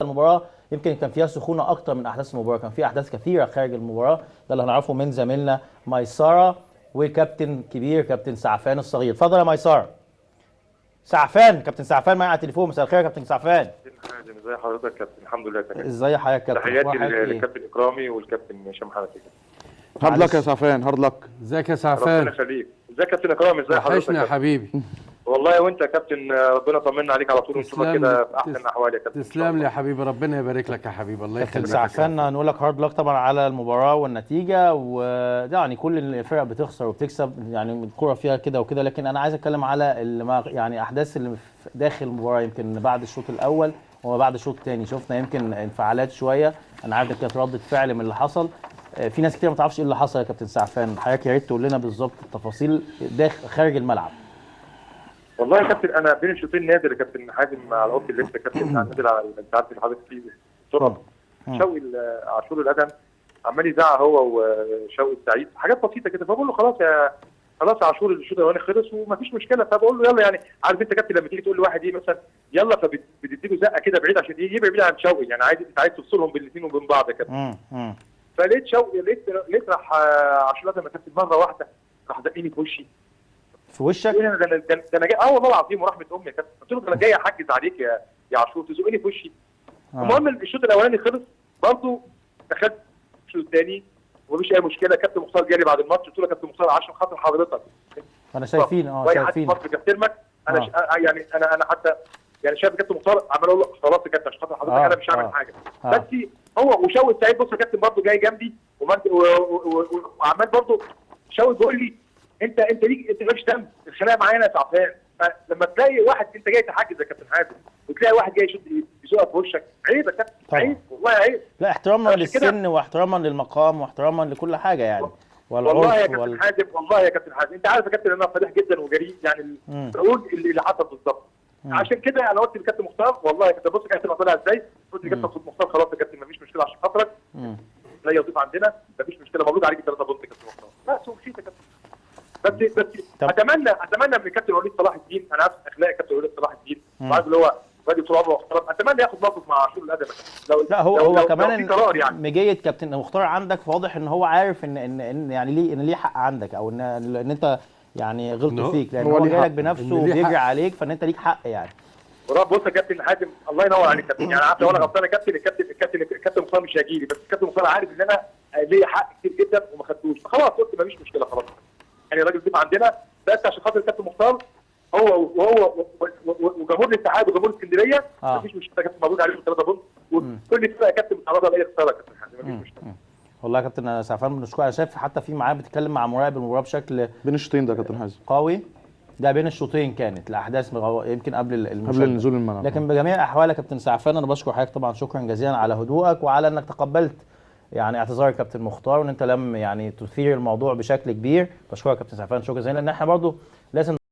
المباراة يمكن كان فيها سخونة أكتر من أحداث المباراة، كان في أحداث كثيرة خارج المباراة، ده اللي هنعرفه من زميلنا ميسرة وكابتن كبير كابتن سعفان الصغير. اتفضل يا ميسرة. سعفان، كابتن سعفان معايا على التليفون. مساء الخير يا كابتن سعفان. ازي حضرتك يا كابتن؟ الحمد لله تمام. ازي حضرتك يا كابتن؟ تحياتي للكابتن اكرامي والكابتن هشام حنفي. هارد لك يا سعفان، هارد لك. ازيك يا سعفان؟ ربنا يخليك. ازيك يا كابتن اكرامي؟ ازي حضرتك؟ وحشنا يا حبيبي. والله وانت يا كابتن، ربنا طمنا عليك على طول ونشوفك كده في احسن الاحوال يا كابتن. تسلم لي يا حبيبي، ربنا يبارك لك يا حبيبي، الله يخليك. كابتن سعفان هنقول لك هارد لك طبعا على المباراة والنتيجة، ويعني كل الفرق بتخسر وبتكسب، يعني الكورة فيها كده وكده، لكن انا عايز اتكلم على يعني احداث اللي داخل المباراة. يمكن بعد الشوط الاول وبعد الشوط الثاني شفنا يمكن انفعالات شوية، انا عارف ان كانت ردة فعل من اللي حصل. في ناس كتير ما تعرفش ايه اللي حصل يا كابتن سعفان، حضرتك يا ريت تقول لنا بالظبط التفاصيل داخل خارج الملعب. والله يا كابتن انا بين الشوطين نادر يا كابتن حازم على اوضه اللبس يا كابتن، نادر على انت عارف اللي حضرتك فيه بسرعه. شوقي عاشور الادم عمال يزعق هو وشوقي السعيد حاجات بسيطه كده، فبقول له خلاص يا عاشور الشوط الاولاني خلص ومفيش مشكله، فبقول له يلا، يعني عارف انت كابتن لما تيجي تقول لواحد ايه مثلا يلا، فبتديله زقه كده بعيد عشان يبقى بعيد عن شوقي، يعني عايز تفصلهم بالاثنين وبين بعض يا كابتن. فلقيت شوقي لقيت راح عاشور الادم يا كابتن مره واحده راح دقني في وشي. في وشك؟ ده انا جاي والله العظيم ورحمه امي يا كابتن، قلت له ده انا جاي احجز عليك يا عاشور تزقني في وشي. المهم الشوط الاولاني خلص برضه، دخلت الشوط الثاني ومفيش اي مشكله. كابتن مختار جالي بعد الماتش قلت له يا كابتن مختار عشان خاطر حضرتك انا شايفين شايفين مصر بتحترمك، انا يعني انا حتى يعني شايف كابتن مختار عمال اقول له خلاص يا كابتن عشان خاطر حضرتك انا مش هعمل حاجه. بس هو وشوقي السعيد بص يا كابتن برضه جاي جنبي وعمال برضه شوقي بيقول لي انت ليك انت مالكش دم الخناقه معانا يا سعفان. فلما تلاقي واحد انت جاي تحجز يا كابتن حازم وتلاقي واحد جاي يشوط في وشك، عيب يا كابتن، عيب والله عيب. لا احتراما للسن واحتراما للمقام واحتراما لكل حاجه يعني. والله يا كابتن حازم، والله يا كابتن حازم انت عارف يا كابتن ان انا صريح جدا وجريء، يعني بقول اللي حصل بالظبط. عشان كده انا قلت لكابتن مختار والله يا كابتن بص كابتن طلع ازاي، قلت لكابتن مختار خلاص يا كابتن مفيش مشكله عشان خاطرك لا يضيف عندنا مفيش مشكله، مبروك عليك 3 بونت يا كابتن مختار. بس ومشيت يا كابتن. بس اتمنى من كابتن وليد صلاح الدين، انا عارف اخلاق كابتن وليد صلاح الدين وعارف اللي هو راجل طول عمره محترم، اتمنى ياخد موقف مع عاشور الادم. لا هو كمان يعني مجيه كابتن مختار عندك واضح ان هو عارف ان يعني ليه حق عندك، او ان انت يعني غلطوا فيك، لان هو جاي لك بنفسه وبيجري عليك، فان انت ليك حق يعني. بص يا كابتن حازم الله ينور عليك كابتن، يعني عارف لو انا غلطان يا كابتن الكابتن مختار مش هيجي لي، بس الكابتن مختار عارف ان انا ليا حق كتير جدا وما خدتوش، فخلاص قلت مفيش مشكله خلاص. يعني الراجل ضيف عندنا بس عشان خاطر الكابتن مختار هو وجمهور الاتحاد وجمهور اسكندريه مفيش مشكله يا كابتن، مبروك عليكم 3 بونت وكل فرقه يا كابتن متعرضه لاي خساره يا كابتن حازم، مفيش مشكله. والله يا كابتن سعفان بنشكرك، انا شايف حتى في معاه بتتكلم مع مراقب المباراه بشكل بين الشوطين ده يا كابتن حازم قوي. ده بين الشوطين كانت الاحداث يمكن قبل نزول الملعب، لكن بجميع الاحوال يا كابتن سعفان انا بشكر حضرتك طبعا شكرا جزيلا على هدوءك وعلى انك تقبلت يعني اعتذار الكابتن مختار، وان انت لم يعني تثير الموضوع بشكل كبير. بشكرك يا كابتن سعفان شكرا جزيلا، لان احنا برضو لازم